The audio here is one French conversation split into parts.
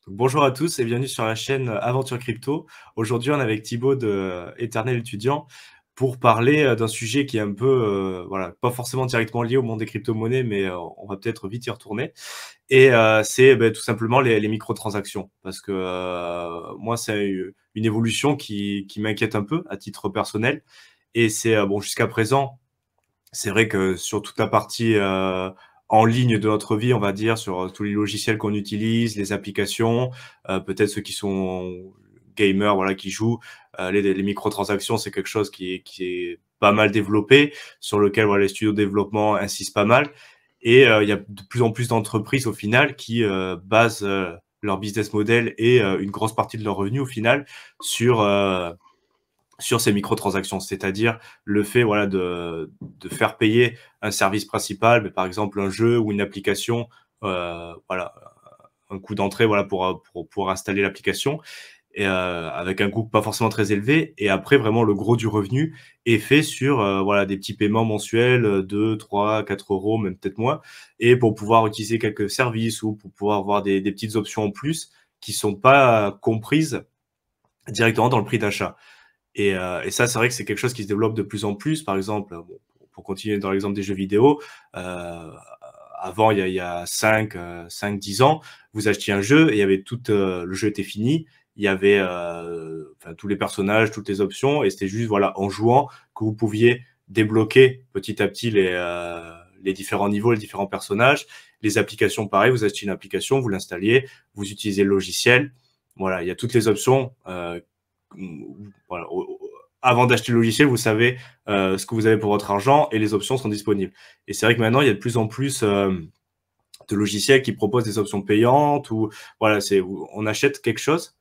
Bonjour à tous et bienvenue sur la chaîne Aventure Crypto. Aujourd'hui, on est avec Thibaut de Éternel Étudiant pour parler d'un sujet qui est un peu, voilà, pas forcément directement lié au monde des crypto-monnaies, mais on va peut-être vite y retourner. Et c'est tout simplement les microtransactions. Parce que moi, c'est une évolution qui m'inquiète un peu à titre personnel. Et c'est, bon, jusqu'à présent, c'est vrai que sur toute la partie en ligne de notre vie, on va dire, sur tous les logiciels qu'on utilise, les applications, peut-être ceux qui sont gamers, voilà, qui jouent, les microtransactions, c'est quelque chose qui est pas mal développé, sur lequel voilà, les studios de développement insistent pas mal. Et il y a de plus en plus d'entreprises au final qui basent leur business model et une grosse partie de leurs revenus au final sur sur ces microtransactions, c'est-à-dire le fait voilà de faire payer un service principal, mais par exemple un jeu ou une application, voilà un coût d'entrée voilà pour installer l'application et avec un coût pas forcément très élevé. Et après vraiment le gros du revenu est fait sur voilà des petits paiements mensuels, 2, 3, 4 euros, même peut-être moins, et pour pouvoir utiliser quelques services ou pour pouvoir avoir des petites options en plus qui sont pas comprises directement dans le prix d'achat. Et ça, c'est vrai que c'est quelque chose qui se développe de plus en plus. Par exemple, bon, pour continuer dans l'exemple des jeux vidéo, avant, il y a 5-10 ans, vous achetiez un jeu et il y avait tout, le jeu était fini. Il y avait enfin, tous les personnages, toutes les options, et c'était juste voilà en jouant que vous pouviez débloquer petit à petit les différents niveaux, les différents personnages. Les applications, pareil, vous achetiez une application, vous l'installiez, vous utilisez le logiciel. Voilà, il y a toutes les options. Voilà, avant d'acheter le logiciel, vous savez ce que vous avez pour votre argent et les options sont disponibles. Et c'est vrai que maintenant, il y a de plus en plus de logiciels qui proposent des options payantes ou voilà, on achète quelque chose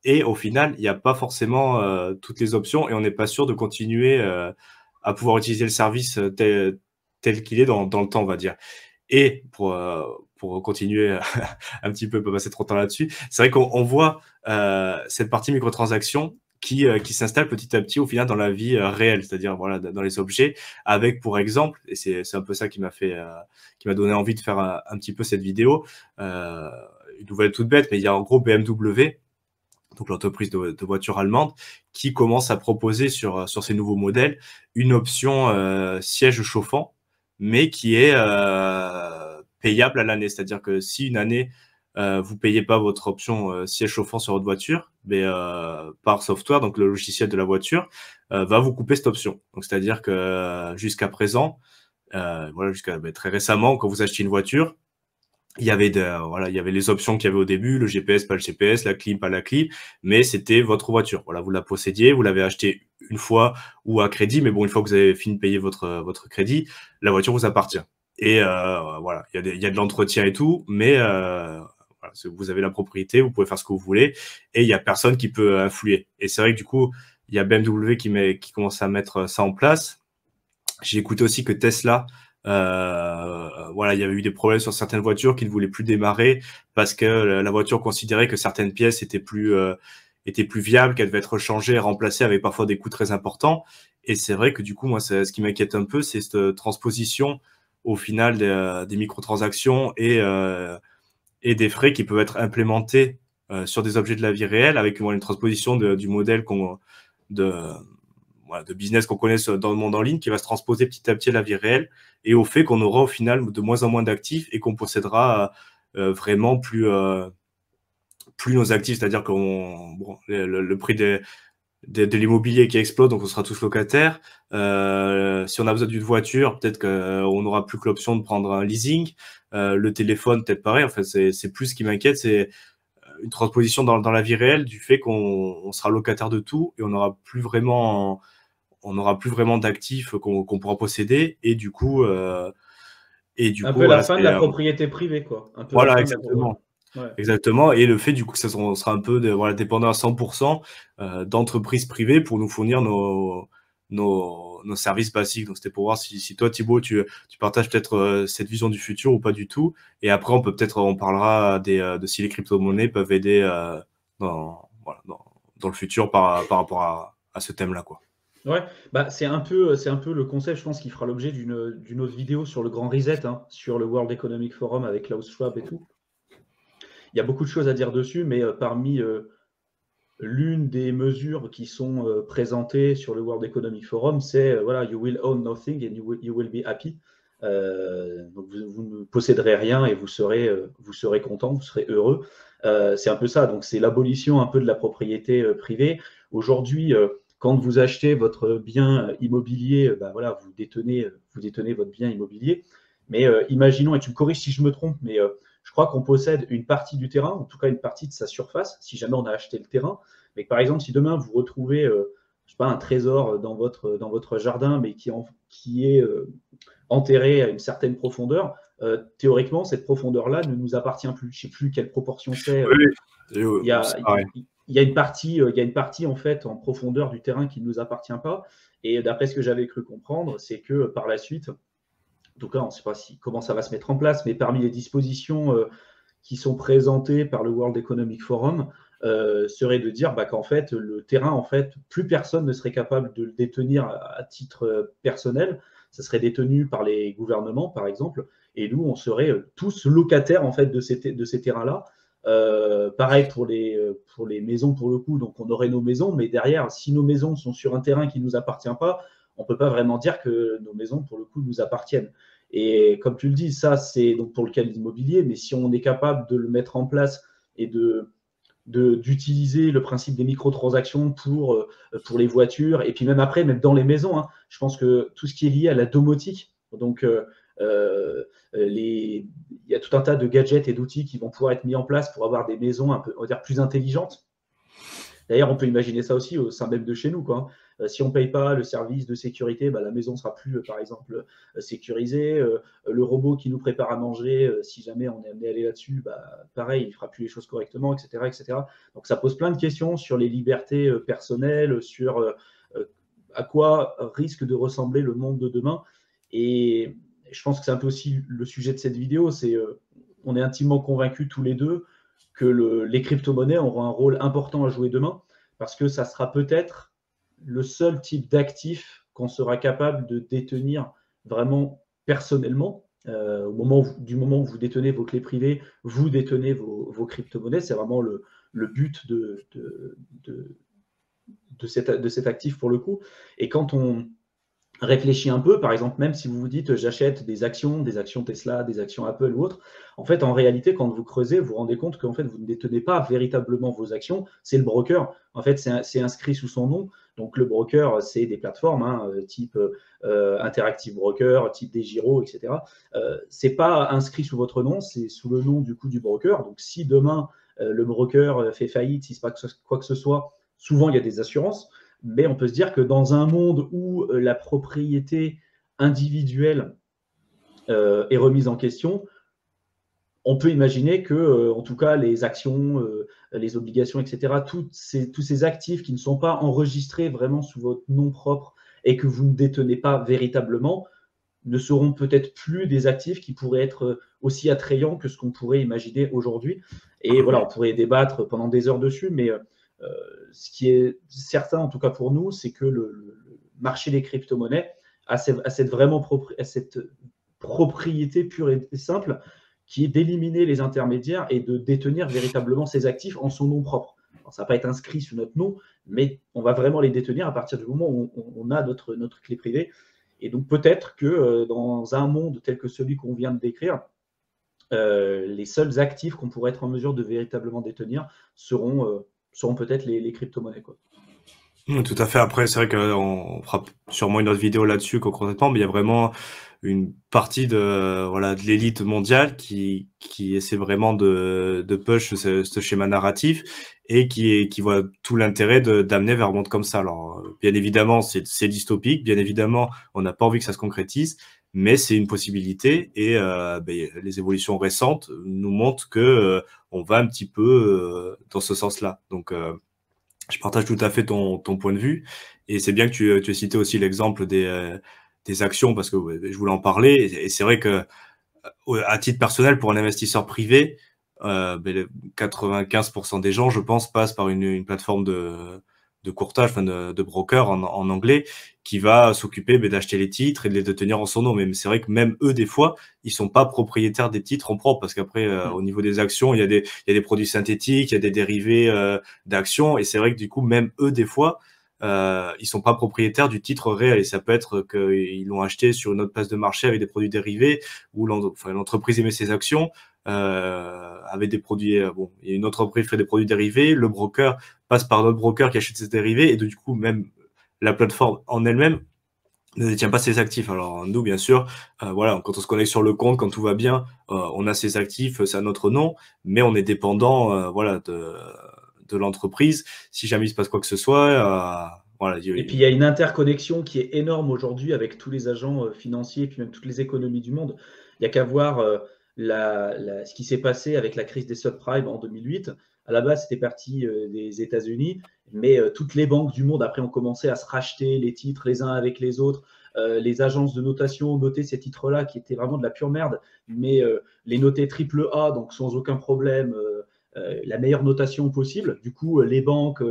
et au final, il n'y a pas forcément toutes les options et on n'est pas sûr de continuer à pouvoir utiliser le service tel qu'il est dans le temps, on va dire. Et pour continuer un petit peu, pas passer trop de temps là-dessus, c'est vrai qu'on voit cette partie microtransactions qui s'installe petit à petit au final dans la vie réelle, c'est-à-dire voilà dans les objets, avec pour exemple, et c'est un peu ça qui m'a donné envie de faire un petit peu cette vidéo, euh, une nouvelle toute bête, mais il y a en gros BMW, donc l'entreprise de voitures allemande, qui commence à proposer sur ces nouveaux modèles une option siège chauffant, mais qui est payable à l'année. C'est-à-dire que si une année, vous payez pas votre option siège chauffant sur votre voiture, mais par software, donc le logiciel de la voiture, va vous couper cette option. Donc c'est-à-dire que jusqu'à présent, voilà, jusqu'à très récemment, quand vous achetez une voiture, voilà, il y avait les options qu'il y avait au début, le GPS, pas le GPS, la clim, pas la clim, mais c'était votre voiture. Voilà, vous la possédiez, vous l'avez achetée une fois ou à crédit, mais bon, une fois que vous avez fini de payer votre crédit, la voiture vous appartient. Et voilà, il y a de l'entretien et tout, mais voilà, vous avez la propriété, vous pouvez faire ce que vous voulez, et il y a personne qui peut influer. Et c'est vrai que du coup, il y a BMW qui commence à mettre ça en place. J'ai écouté aussi que Tesla, voilà, il y avait eu des problèmes sur certaines voitures qui ne voulaient plus démarrer parce que la voiture considérait que certaines pièces étaient plus viables, qu'elles devaient être changées et remplacées avec parfois des coûts très importants. Et c'est vrai que du coup, moi, ce qui m'inquiète un peu, c'est cette transposition au final des microtransactions et des frais qui peuvent être implémentés sur des objets de la vie réelle avec une transposition du modèle de, voilà, de business qu'on connaît dans le monde en ligne qui va se transposer petit à petit à la vie réelle et au fait qu'on aura au final de moins en moins d'actifs et qu'on possédera vraiment plus nos actifs, c'est-à-dire qu'on bon, le prix de l'immobilier qui explose, donc on sera tous locataires. Si on a besoin d'une voiture, peut-être qu'on n'aura plus que l'option de prendre un leasing. Le téléphone, peut-être pareil. En fait, c'est plus ce qui m'inquiète, c'est une transposition dans la vie réelle du fait qu'on sera locataire de tout et on n'aura plus vraiment d'actifs qu'on pourra posséder et du Un coup peu la voilà fin de c'est la propriété privée, quoi. Un peu la voilà fin de la... exactement Ouais. exactement. Et le fait du coup que on sera un peu voilà dépendant à 100% d'entreprises privées pour nous fournir nos services basiques. Donc c'était pour voir si toi Thibaut tu partages peut-être cette vision du futur ou pas du tout. Et après on parlera de si les crypto-monnaies peuvent aider voilà, dans le futur par rapport à ce thème-là quoi. Ouais, bah, c'est un peu le concept, je pense, qui fera l'objet d'une autre vidéo sur le grand reset, hein, sur le World Economic Forum avec Klaus Schwab et tout. il y a beaucoup de choses à dire dessus, mais parmi l'une des mesures qui sont présentées sur le World Economic Forum, c'est voilà, you will own nothing and you will be happy. Donc vous ne posséderez rien et vous serez content, vous serez heureux. C'est un peu ça. Donc c'est l'abolition un peu de la propriété privée. Aujourd'hui, quand vous achetez votre bien immobilier, ben voilà, vous détenez votre bien immobilier. Mais imaginons, et tu me corriges si je me trompe, mais je crois qu'on possède une partie du terrain, en tout cas une partie de sa surface, si jamais on a acheté le terrain. Mais par exemple, si demain vous retrouvez, je sais pas, un trésor dans votre jardin, mais qui est enterré à une certaine profondeur, théoriquement, cette profondeur-là ne nous appartient plus. Je ne sais plus quelle proportion c'est. Oui, Il y a, c'est pareil. il y a une partie en fait en profondeur du terrain qui ne nous appartient pas. Et d'après ce que j'avais cru comprendre, c'est que par la suite, en tout cas, on ne sait pas comment ça va se mettre en place, mais parmi les dispositions qui sont présentées par le World Economic Forum, serait de dire qu'en fait, le terrain, en fait, plus personne ne serait capable de le détenir à titre personnel. Ça serait détenu par les gouvernements, par exemple, et nous, on serait tous locataires en fait de ces terrains-là. Pareil pour les maisons pour le coup, donc on aurait nos maisons, mais derrière, si nos maisons sont sur un terrain qui ne nous appartient pas, on ne peut pas vraiment dire que nos maisons pour le coup nous appartiennent. Et comme tu le dis, ça c'est donc pour le cas de l'immobilier, mais si on est capable de le mettre en place et d'utiliser le principe des microtransactions pour les voitures, et puis même après, même dans les maisons, hein, je pense que tout ce qui est lié à la domotique, donc il y a tout un tas de gadgets et d'outils qui vont pouvoir être mis en place pour avoir des maisons un peu, on va dire, plus intelligentes. D'ailleurs, on peut imaginer ça aussi au sein même de chez nous, quoi. Si on ne paye pas le service de sécurité, la maison ne sera plus, par exemple, sécurisée. Le robot qui nous prépare à manger, si jamais on est amené à aller là-dessus, pareil, il ne fera plus les choses correctement, etc., etc. Donc, ça pose plein de questions sur les libertés personnelles, sur à quoi risque de ressembler le monde de demain. Et je pense que c'est un peu aussi le sujet de cette vidéo, c'est on est intimement convaincus tous les deux que les crypto-monnaies auront un rôle important à jouer demain, parce que ça sera peut-être le seul type d'actif qu'on sera capable de détenir vraiment personnellement. Du moment où vous détenez vos clés privées, vous détenez vos crypto-monnaies. C'est vraiment le but de cet actif pour le coup. Et quand on réfléchis un peu, par exemple, même si vous vous dites j'achète des actions Tesla, des actions Apple ou autres, en fait, en réalité, quand vous creusez, vous vous rendez compte qu'en fait, vous ne détenez pas véritablement vos actions, c'est le broker. En fait, c'est inscrit sous son nom. Donc, le broker, c'est des plateformes type Interactive Broker, type DEGIRO, etc. C'est pas inscrit sous votre nom, c'est sous le nom du coup du broker. Donc, si demain, le broker fait faillite, s'il se passe quoi que ce soit, souvent, il y a des assurances. Mais on peut se dire que dans un monde où la propriété individuelle est remise en question, on peut imaginer que, en tout cas, les actions, les obligations, etc., tous ces actifs qui ne sont pas enregistrés vraiment sous votre nom propre et que vous ne détenez pas véritablement, ne seront peut-être plus des actifs qui pourraient être aussi attrayants que ce qu'on pourrait imaginer aujourd'hui. Et voilà, on pourrait débattre pendant des heures dessus, mais ce qui est certain, en tout cas pour nous, c'est que le marché des crypto-monnaies a cette propriété pure et simple qui est d'éliminer les intermédiaires et de détenir véritablement ces actifs en son nom propre. Alors, ça ne va pas être inscrit sous notre nom, mais on va vraiment les détenir à partir du moment où on a notre clé privée. Et donc peut-être que dans un monde tel que celui qu'on vient de décrire, les seuls actifs qu'on pourrait être en mesure de véritablement détenir seront peut-être les crypto-monnaies, quoi. Tout à fait. Après, c'est vrai qu'on fera sûrement une autre vidéo là-dessus concrètement, mais il y a vraiment une partie de l'élite mondiale qui essaie vraiment de push ce schéma narratif et qui voit tout l'intérêt d'amener vers un monde comme ça. Alors, bien évidemment, c'est dystopique. Bien évidemment, on n'a pas envie que ça se concrétise, mais c'est une possibilité et les évolutions récentes nous montrent que on va un petit peu dans ce sens-là. Donc, je partage tout à fait ton point de vue et c'est bien que tu aies cité aussi l'exemple des actions parce que je voulais en parler et c'est vrai que à titre personnel pour un investisseur privé, 95% des gens, je pense, passent par une plateforme de courtage, enfin de broker en anglais, qui va s'occuper d'acheter les titres et de les détenir en son nom. Mais c'est vrai que même eux, des fois, ils sont pas propriétaires des titres en propre, parce qu'après, au niveau des actions, il y a des produits synthétiques, il y a des dérivés d'actions, et c'est vrai que du coup, même eux, des fois, ils sont pas propriétaires du titre réel, et ça peut être qu'ils l'ont acheté sur une autre place de marché avec des produits dérivés, où l'entreprise émet ses actions, avec des produits, bon, il y a une autre entreprise qui fait des produits dérivés, le broker passe par notre broker qui achète ses dérivés, et du coup, même la plateforme en elle-même ne détient pas ses actifs. Alors nous, bien sûr, voilà, quand on se connecte sur le compte, quand tout va bien, on a ses actifs, c'est à notre nom, mais on est dépendant, voilà, de l'entreprise. Si jamais il se passe quoi que ce soit, voilà. Et puis il y a une interconnexion qui est énorme aujourd'hui avec tous les agents financiers, et puis même toutes les économies du monde. Il n'y a qu'à voir ce qui s'est passé avec la crise des subprimes en 2008. À la base, c'était parti des États-Unis, mais toutes les banques du monde après ont commencé à se racheter les titres les uns avec les autres. Les agences de notation ont noté ces titres-là qui étaient vraiment de la pure merde, mais les notaient triple A, donc sans aucun problème. La meilleure notation possible. Du coup, les banques,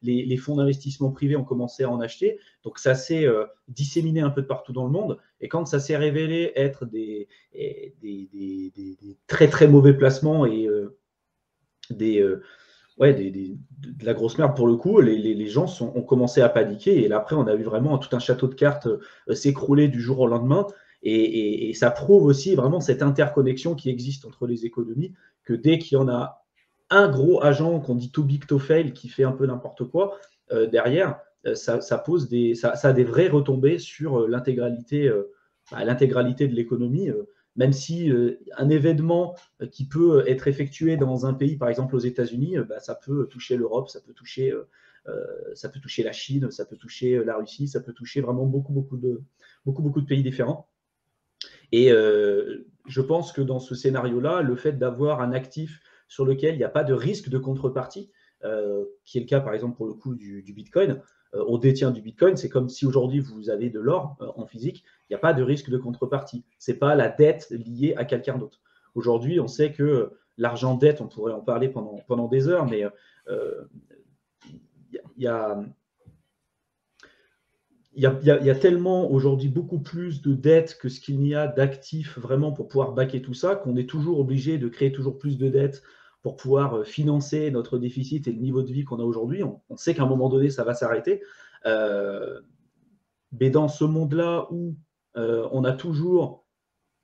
les fonds d'investissement privés ont commencé à en acheter. Donc, ça s'est disséminé un peu de partout dans le monde. Et quand ça s'est révélé être des très, très mauvais placements et de la grosse merde pour le coup, les gens ont commencé à paniquer. Et là, après, on a vu vraiment tout un château de cartes s'écrouler du jour au lendemain. Et ça prouve aussi vraiment cette interconnexion qui existe entre les économies, que dès qu'il y en a un gros agent qu'on dit too big to fail qui fait un peu n'importe quoi, derrière, ça a des vraies retombées sur l'intégralité de l'économie. Même si un événement qui peut être effectué dans un pays, par exemple aux États-Unis, ça peut toucher l'Europe, ça peut toucher la Chine, ça peut toucher la Russie, ça peut toucher vraiment beaucoup de pays différents. Et je pense que dans ce scénario-là, le fait d'avoir un actif sur lequel il n'y a pas de risque de contrepartie, qui est le cas par exemple pour le coup du Bitcoin. On détient du Bitcoin, c'est comme si aujourd'hui vous avez de l'or en physique, il n'y a pas de risque de contrepartie. Ce n'est pas la dette liée à quelqu'un d'autre. Aujourd'hui, on sait que l'argent dette, on pourrait en parler pendant des heures, mais il y a tellement aujourd'hui beaucoup plus de dettes que ce qu'il n'y a d'actifs vraiment pour pouvoir baquer tout ça, qu'on est toujours obligé de créer toujours plus de dettes pour pouvoir financer notre déficit et le niveau de vie qu'on a aujourd'hui. On sait qu'à un moment donné, ça va s'arrêter. Mais dans ce monde-là où on a toujours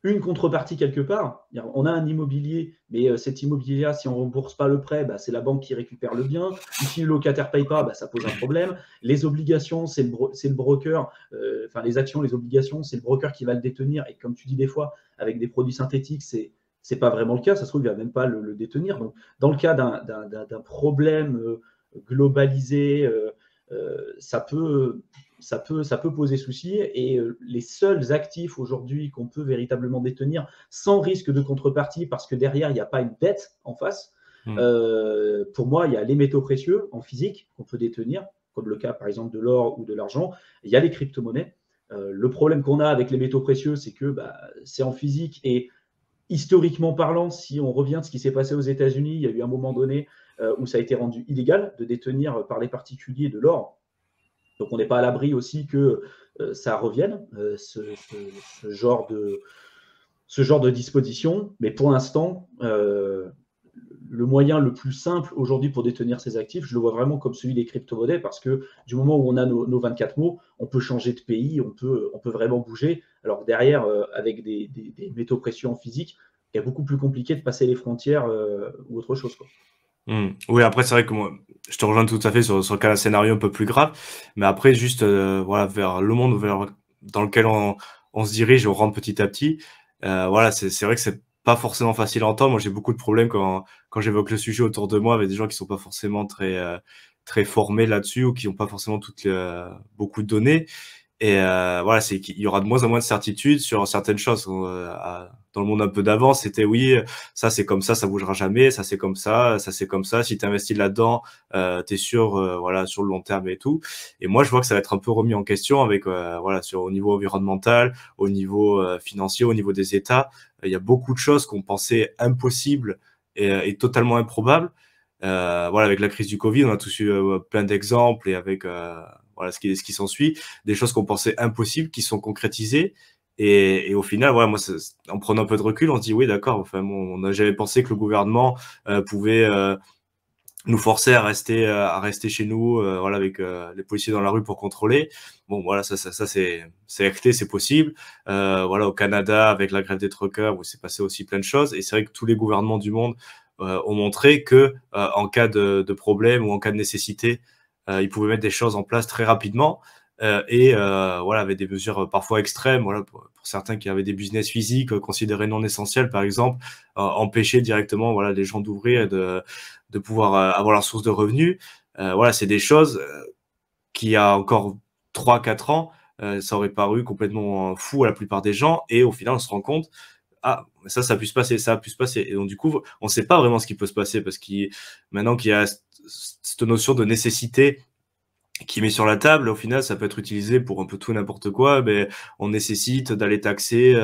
une contrepartie quelque part. On a un immobilier, mais cet immobilier-là, si on ne rembourse pas le prêt, c'est la banque qui récupère le bien. Ou si le locataire ne paye pas, ça pose un problème. Les obligations, c'est le broker. Enfin, les actions, les obligations, c'est le broker qui va le détenir. Et comme tu dis des fois, avec des produits synthétiques, c'est pas vraiment le cas. Ça se trouve, il ne va même pas le détenir. Donc, dans le cas d'un problème globalisé, ça peut poser souci, et les seuls actifs aujourd'hui qu'on peut véritablement détenir sans risque de contrepartie, parce que derrière, il n'y a pas une dette en face, pour moi, il y a les métaux précieux en physique qu'on peut détenir, comme le cas par exemple de l'or ou de l'argent. Il y a les crypto-monnaies. Le problème qu'on a avec les métaux précieux, c'est que c'est en physique, et historiquement parlant, si on revient de ce qui s'est passé aux États-Unis, il y a eu un moment donné où ça a été rendu illégal de détenir par les particuliers de l'or. Donc on n'est pas à l'abri aussi que ça revienne, ce genre de disposition. Mais pour l'instant, le moyen le plus simple aujourd'hui pour détenir ces actifs, je le vois vraiment comme celui des crypto-monnaies, parce que du moment où on a nos 24 mots, on peut changer de pays, on peut vraiment bouger. Alors derrière, avec des métaux précieux en physique, il est beaucoup plus compliqué de passer les frontières ou autre chose, quoi. Oui, après, c'est vrai que moi, je te rejoins tout à fait sur le cas d'un scénario un peu plus grave. Mais après, juste, voilà, vers le monde dans lequel on se dirige, on rentre petit à petit. Voilà, c'est vrai que c'est pas forcément facile à entendre. Moi, j'ai beaucoup de problèmes quand j'évoque le sujet autour de moi avec des gens qui sont pas forcément très formés là-dessus, ou qui ont pas forcément beaucoup de données. Et voilà, c'est qu'il y aura de moins en moins de certitudes sur certaines choses. Dans le monde un peu d'avant, c'était oui, ça c'est comme ça bougera jamais, ça c'est comme ça c'est comme ça. Si tu investis là-dedans, t'es sûr, voilà, sur le long terme et tout. Et moi, je vois que ça va être un peu remis en question avec, voilà, au niveau environnemental, au niveau financier, au niveau des États. Il y a beaucoup de choses qu'on pensait impossibles et totalement improbables. Voilà, avec la crise du Covid, on a tous eu plein d'exemples et avec voilà ce qui s'ensuit, des choses qu'on pensait impossibles qui sont concrétisées. Et au final, voilà, moi, en prenant un peu de recul, on se dit oui, d'accord. Enfin, bon, on n'a jamais pensé que le gouvernement pouvait nous forcer à rester chez nous, voilà, avec les policiers dans la rue pour contrôler. Bon, voilà, ça c'est acté, c'est possible. Voilà, au Canada, avec la grève des truckers, où c'est passé aussi plein de choses. Et c'est vrai que tous les gouvernements du monde ont montré que en cas de problème ou en cas de nécessité, ils pouvaient mettre des choses en place très rapidement. Voilà, avec des mesures parfois extrêmes, voilà, pour certains qui avaient des business physiques considérés non essentiels, par exemple, empêcher directement, voilà, les gens d'ouvrir et de pouvoir avoir leur source de revenus. Voilà, c'est des choses qui, a encore 3-4 ans, ça aurait paru complètement fou à la plupart des gens. Et au final, on se rend compte, ah, ça a pu se passer, ça a pu se passer. Et donc, du coup, on ne sait pas vraiment ce qui peut se passer parce que maintenant qu'il y a cette notion de nécessité qui met sur la table, au final, ça peut être utilisé pour un peu tout et n'importe quoi. Mais on nécessite d'aller taxer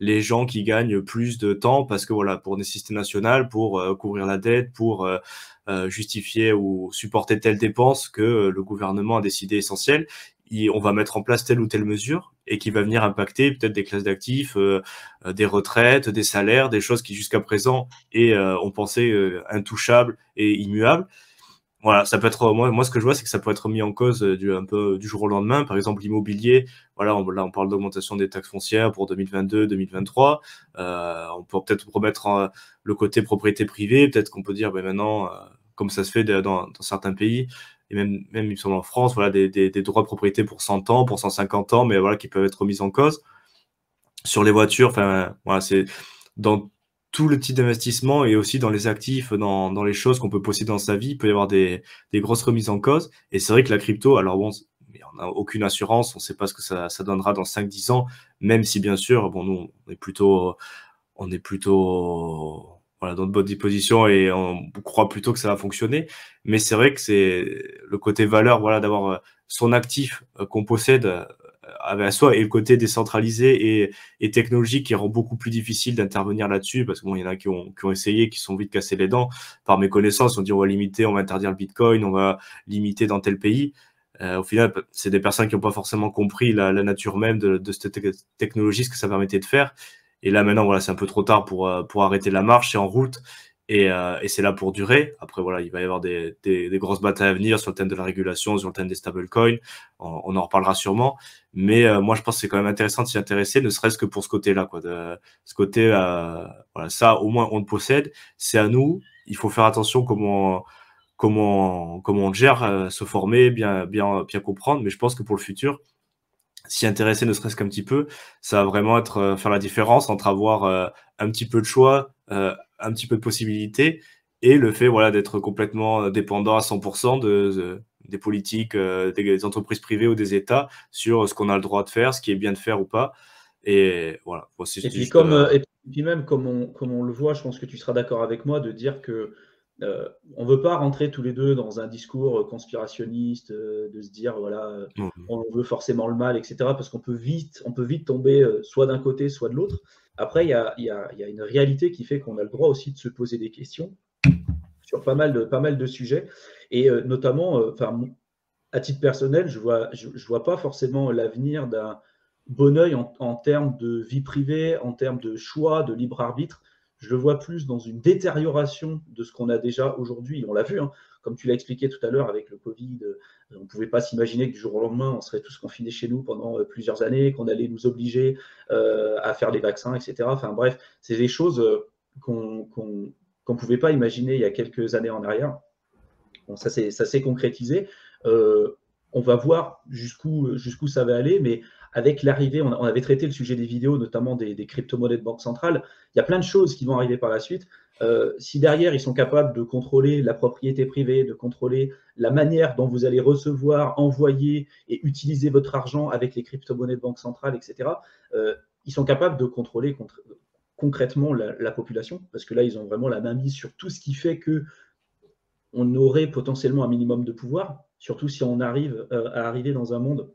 les gens qui gagnent plus de temps parce que voilà, pour nécessité nationale, pour couvrir la dette, pour justifier ou supporter telle dépense que le gouvernement a décidé essentielle. On va mettre en place telle ou telle mesure et qui va venir impacter peut-être des classes d'actifs, des retraites, des salaires, des choses qui jusqu'à présent on pensait intouchables et immuables. Voilà, ça peut être moi ce que je vois, c'est que ça peut être mis en cause un peu du jour au lendemain. Par exemple, l'immobilier. Voilà, là on parle d'augmentation des taxes foncières pour 2022, 2023. On peut peut-être remettre le côté propriété privée. Peut-être qu'on peut dire, ben maintenant, comme ça se fait dans certains pays et même il me semble en France, voilà, des droits de propriété pour 100 ans, pour 150 ans, mais voilà, qui peuvent être mis en cause sur les voitures. Enfin, voilà, c'est dans tout le type d'investissement et aussi dans les actifs, dans les choses qu'on peut posséder dans sa vie, il peut y avoir des grosses remises en cause. Et c'est vrai que la crypto, alors bon, on n'a aucune assurance, on ne sait pas ce que ça donnera dans 5-10 ans, même si bien sûr, bon, nous, on est plutôt voilà, dans de bonnes dispositions et on croit plutôt que ça va fonctionner. Mais c'est vrai que c'est le côté valeur, voilà, d'avoir son actif qu'on possède à soi et le côté décentralisé et technologique qui rend beaucoup plus difficile d'intervenir là-dessus parce que bon, il y en a qui ont essayé, qui sont vite cassés les dents. Par mes connaissances, on dit on va limiter, on va interdire le Bitcoin, on va limiter dans tel pays. Au final, c'est des personnes qui n'ont pas forcément compris la nature même de cette technologie, ce que ça permettait de faire. Et là, maintenant, voilà, c'est un peu trop tard pour arrêter la marche, c'est en route et c'est là pour durer. Après, voilà, il va y avoir des grosses batailles à venir sur le thème de la régulation, sur le thème des stablecoins. On en reparlera sûrement. Mais moi, je pense que c'est quand même intéressant de s'y intéresser, ne serait-ce que pour ce côté-là, quoi. Ce côté, voilà, ça, au moins, on le possède. C'est à nous. Il faut faire attention comment on gère, se former, bien comprendre. Mais je pense que pour le futur, s'y intéresser ne serait-ce qu'un petit peu, ça va vraiment être faire la différence entre avoir un petit peu de choix, un petit peu de possibilités et le fait voilà d'être complètement dépendant à 100% des politiques, des entreprises privées ou des États sur ce qu'on a le droit de faire, ce qui est bien de faire ou pas. Et voilà, bon, c'est Et puis, juste. et puis même, comme on le voit, je pense que tu seras d'accord avec moi de dire que on ne veut pas rentrer tous les deux dans un discours conspirationniste, de se dire, voilà, on veut forcément le mal, etc. Parce on peut vite tomber soit d'un côté, soit de l'autre. Après, il y a une réalité qui fait qu'on a le droit aussi de se poser des questions sur pas mal de sujets. Et notamment, à titre personnel, je vois pas forcément l'avenir d'un bon œil en termes de vie privée, en termes de choix, de libre arbitre. Je le vois plus dans une détérioration de ce qu'on a déjà aujourd'hui. On l'a vu, hein, comme tu l'as expliqué tout à l'heure avec le Covid, on ne pouvait pas s'imaginer que du jour au lendemain, on serait tous confinés chez nous pendant plusieurs années, qu'on allait nous obliger à faire des vaccins, etc. Enfin bref, c'est des choses qu'on ne pouvait pas imaginer il y a quelques années en arrière. Bon, ça s'est concrétisé. On va voir jusqu'où ça va aller, mais avec l'arrivée, on avait traité le sujet des vidéos, notamment des crypto-monnaies de banque centrale. Il y a plein de choses qui vont arriver par la suite. Si derrière, ils sont capables de contrôler la propriété privée, de contrôler la manière dont vous allez recevoir, envoyer et utiliser votre argent avec les crypto-monnaies de banque centrale, etc., ils sont capables de contrôler concrètement la population, parce que là, ils ont vraiment la main mise sur tout ce qui fait que on aurait potentiellement un minimum de pouvoir, surtout si on arrive à arriver dans un monde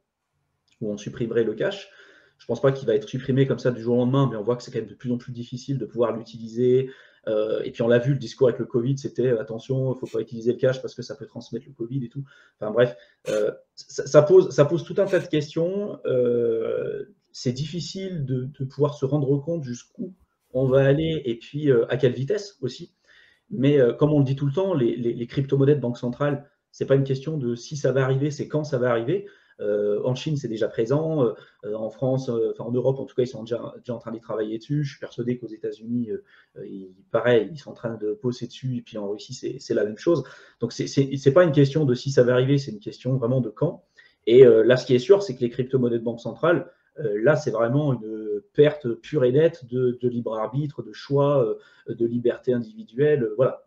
où on supprimerait le cash. Je ne pense pas qu'il va être supprimé comme ça du jour au lendemain, mais on voit que c'est quand même de plus en plus difficile de pouvoir l'utiliser. Et puis on l'a vu, le discours avec le Covid, c'était attention, il ne faut pas utiliser le cash parce que ça peut transmettre le Covid et tout. Enfin bref, ça pose tout un tas de questions. C'est difficile de pouvoir se rendre compte jusqu'où on va aller et puis à quelle vitesse aussi. Mais comme on le dit tout le temps, les crypto-monnaies de banque centrale, ce n'est pas une question de si ça va arriver, c'est quand ça va arriver. En Chine, c'est déjà présent. En France, enfin en Europe, en tout cas, ils sont déjà en train d'y travailler dessus. Je suis persuadé qu'aux États-Unis, pareil, ils sont en train de bosser dessus. Et puis en Russie, c'est la même chose. Donc, c'est pas une question de si ça va arriver, c'est une question vraiment de quand. Et là, ce qui est sûr, c'est que les crypto-monnaies de banque centrale, là, c'est vraiment une perte pure et nette de libre arbitre, de choix, de liberté individuelle. Voilà.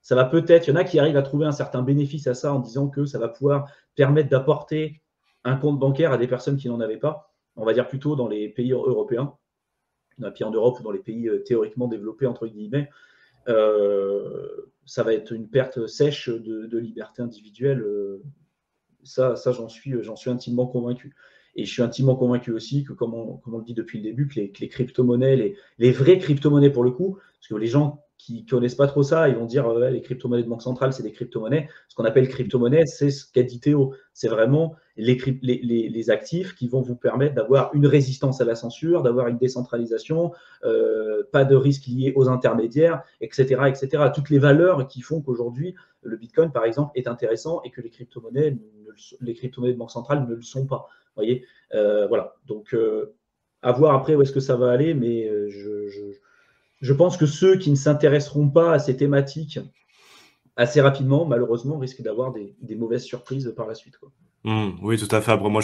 Ça va peut-être, il y en a qui arrivent à trouver un certain bénéfice à ça en disant que ça va pouvoir permettre d'apporter un compte bancaire à des personnes qui n'en avaient pas. On va dire plutôt dans les pays européens, dans les pays en Europe ou dans les pays théoriquement développés, entre guillemets. Ça va être une perte sèche de liberté individuelle. Ça j'en suis intimement convaincu. Et je suis intimement convaincu aussi que, comme on le dit depuis le début, que les crypto-monnaies, les vraies crypto-monnaies pour le coup, parce que les gens qui ne connaissent pas trop ça, ils vont dire les crypto-monnaies de banque centrale, c'est des crypto-monnaies. Ce qu'on appelle crypto-monnaie, c'est ce qu'a dit Théo. C'est vraiment les actifs qui vont vous permettre d'avoir une résistance à la censure, d'avoir une décentralisation, pas de risque lié aux intermédiaires, etc., etc. Toutes les valeurs qui font qu'aujourd'hui, le Bitcoin, par exemple, est intéressant et que les crypto-monnaies de banque centrale ne le sont pas. Vous voyez, voilà. Donc, à voir après où est-ce que ça va aller, mais je pense que ceux qui ne s'intéresseront pas à ces thématiques assez rapidement, malheureusement, risquent d'avoir des mauvaises surprises par la suite, quoi. Oui, tout à fait. Après, moi,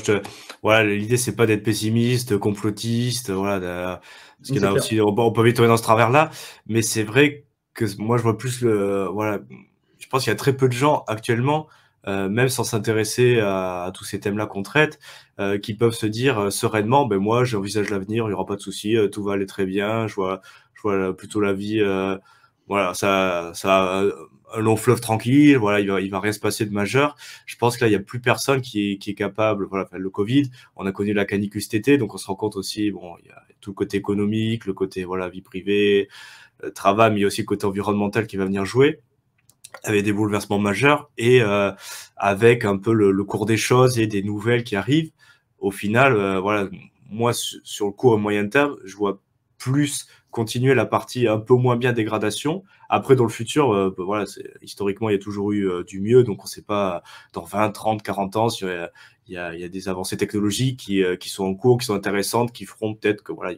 voilà, l'idée, c'est pas d'être pessimiste, complotiste, voilà, parce qu'il y en a C'est clair. aussi, on peut vite tomber dans ce travers-là, mais c'est vrai que moi, je vois plus voilà, je pense qu'il y a très peu de gens actuellement, même sans s'intéresser à tous ces thèmes-là qu'on traite, qui peuvent se dire sereinement, ben moi, j'envisage l'avenir, il y aura pas de souci, tout va aller très bien, je vois plutôt la vie, voilà, ça un long fleuve tranquille, voilà, il va rien se passer de majeur. Je pense que là, il y a plus personne qui est capable. Voilà, enfin, le Covid, on a connu la canicule cet été, donc on se rend compte aussi, bon, il y a tout le côté économique, le côté voilà vie privée, travail, mais il y a aussi le côté environnemental qui va venir jouer, avec des bouleversements majeurs et avec un peu le cours des choses et des nouvelles qui arrivent. Au final, voilà, moi sur le court et moyen terme, je vois plus continuer la partie un peu moins bien dégradation. Après, dans le futur, voilà, historiquement, il y a toujours eu du mieux, donc on ne sait pas dans 20, 30, 40 ans si il y a des avancées technologiques qui sont en cours, qui sont intéressantes, qui feront peut-être que voilà, il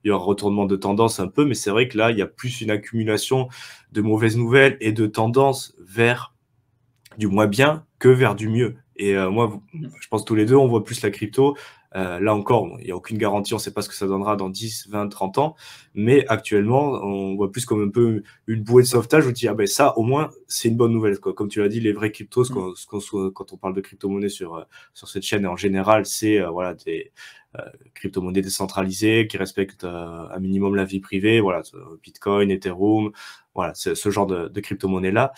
y aura un retournement de tendance un peu, mais c'est vrai que là, il y a plus une accumulation de mauvaises nouvelles et de tendance vers du moins bien que vers du mieux. Et moi, je pense tous les deux, on voit plus la crypto. Là encore, il n'y a aucune garantie, on ne sait pas ce que ça donnera dans 10, 20, 30 ans, mais actuellement, on voit plus comme un peu une bouée de sauvetage où tu dis, ah ben ça, au moins, c'est une bonne nouvelle, quoi. Comme tu l'as dit, les vrais cryptos, quand on parle de crypto-monnaies sur cette chaîne, et en général, c'est voilà, des crypto-monnaies décentralisées qui respectent un minimum la vie privée, voilà, Bitcoin, Ethereum, voilà, ce genre de crypto-monnaies-là.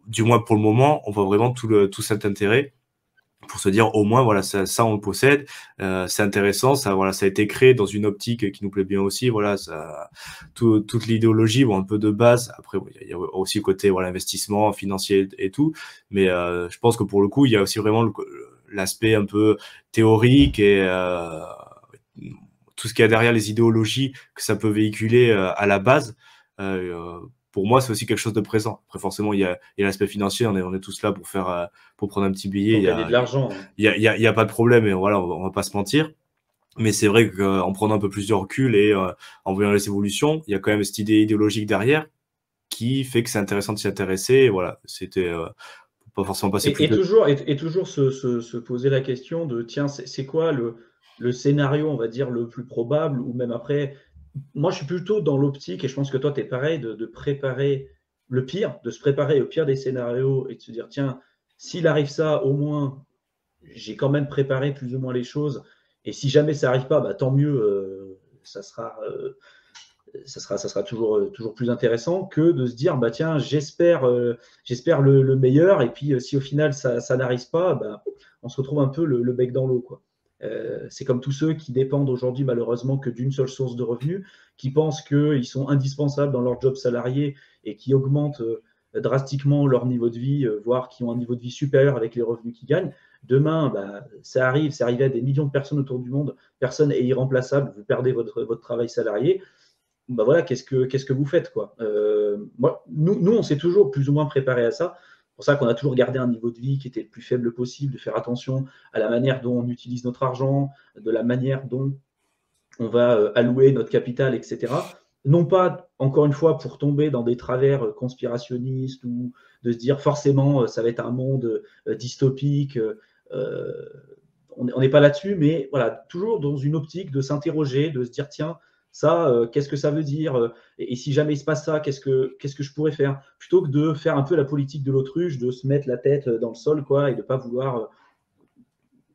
Du moins pour le moment, on voit vraiment tout cet intérêt pour se dire au moins voilà ça on le possède, c'est intéressant, ça voilà ça a été créé dans une optique qui nous plaît bien aussi, voilà ça toute l'idéologie bon un peu de base, après il y a aussi le côté voilà investissement financier et tout, mais je pense que pour le coup il y a aussi vraiment l'aspect un peu théorique et tout ce qu'il y a derrière les idéologies que ça peut véhiculer à la base. Pour moi, c'est aussi quelque chose de présent. Après, forcément, il y a l'aspect financier. On est tous là pour prendre un petit billet. Pour gagner de l'argent. Il y a pas de problème. Et voilà, on va pas se mentir. Mais c'est vrai qu'en prenant un peu plus de recul et en voyant les évolutions, il y a quand même cette idée idéologique derrière qui fait que c'est intéressant de s'y intéresser. Et voilà, c'était pas forcément passer plus Et de... toujours se poser la question de tiens, c'est quoi le scénario, on va dire, le plus probable, ou même après. Moi, je suis plutôt dans l'optique, et je pense que toi, tu es pareil, de préparer le pire, de se préparer au pire des scénarios et de se dire tiens, s'il arrive ça, au moins, j'ai quand même préparé plus ou moins les choses. Et si jamais ça n'arrive pas, bah, tant mieux, ça sera toujours plus intéressant que de se dire bah tiens, j'espère le meilleur, et puis si au final ça n'arrive pas, bah, on se retrouve un peu le bec dans l'eau, quoi. C'est comme tous ceux qui dépendent aujourd'hui malheureusement que d'une seule source de revenus, qui pensent qu'ils sont indispensables dans leur job salarié et qui augmentent drastiquement leur niveau de vie, voire qui ont un niveau de vie supérieur avec les revenus qu'ils gagnent. Demain, bah, ça arrive à des millions de personnes autour du monde, personne n'est irremplaçable, vous perdez votre travail salarié. Bah voilà, qu'est-ce que vous faites quoi nous, on s'est toujours plus ou moins préparé à ça. C'est pour ça qu'on a toujours gardé un niveau de vie qui était le plus faible possible, de faire attention à la manière dont on utilise notre argent, de la manière dont on va allouer notre capital, etc. Non pas, encore une fois, pour tomber dans des travers conspirationnistes ou de se dire forcément ça va être un monde dystopique. On n'est pas là-dessus, mais voilà, toujours dans une optique de s'interroger, de se dire tiens, ça, qu'est-ce que ça veut dire et si jamais il se passe ça, qu'est-ce que je pourrais faire? Plutôt que de faire un peu la politique de l'autruche, de se mettre la tête dans le sol quoi, et de ne pas vouloir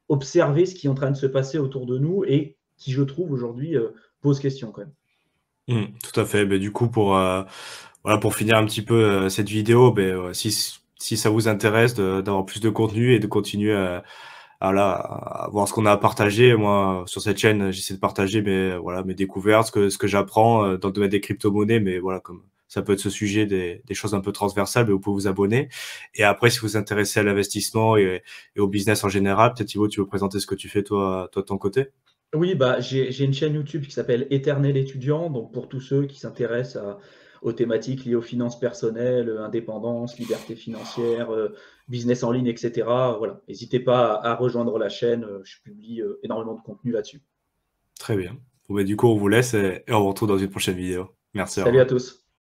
observer ce qui est en train de se passer autour de nous et qui, je trouve, aujourd'hui, pose question quand même. Tout à fait. Du coup, voilà, pour finir un petit peu cette vidéo, si ça vous intéresse d'avoir plus de contenu et de continuer à voir ce qu'on a à partager. Moi, sur cette chaîne, j'essaie de partager mes découvertes, ce que j'apprends dans le domaine des crypto-monnaies, mais voilà, comme ça peut être ce sujet des choses un peu transversales, vous pouvez vous abonner. Et après, si vous vous intéressez à l'investissement et au business en général, peut-être Thibaut, tu veux présenter ce que tu fais toi de ton côté? Oui, bah, j'ai une chaîne YouTube qui s'appelle Éternel étudiant, donc pour tous ceux qui s'intéressent aux thématiques liées aux finances personnelles, indépendance, liberté financière, business en ligne, etc. Voilà, n'hésitez pas à rejoindre la chaîne, je publie énormément de contenu là-dessus. Très bien. Du coup, on vous laisse et on vous retrouve dans une prochaine vidéo. Merci, au Salut à revoir. tous.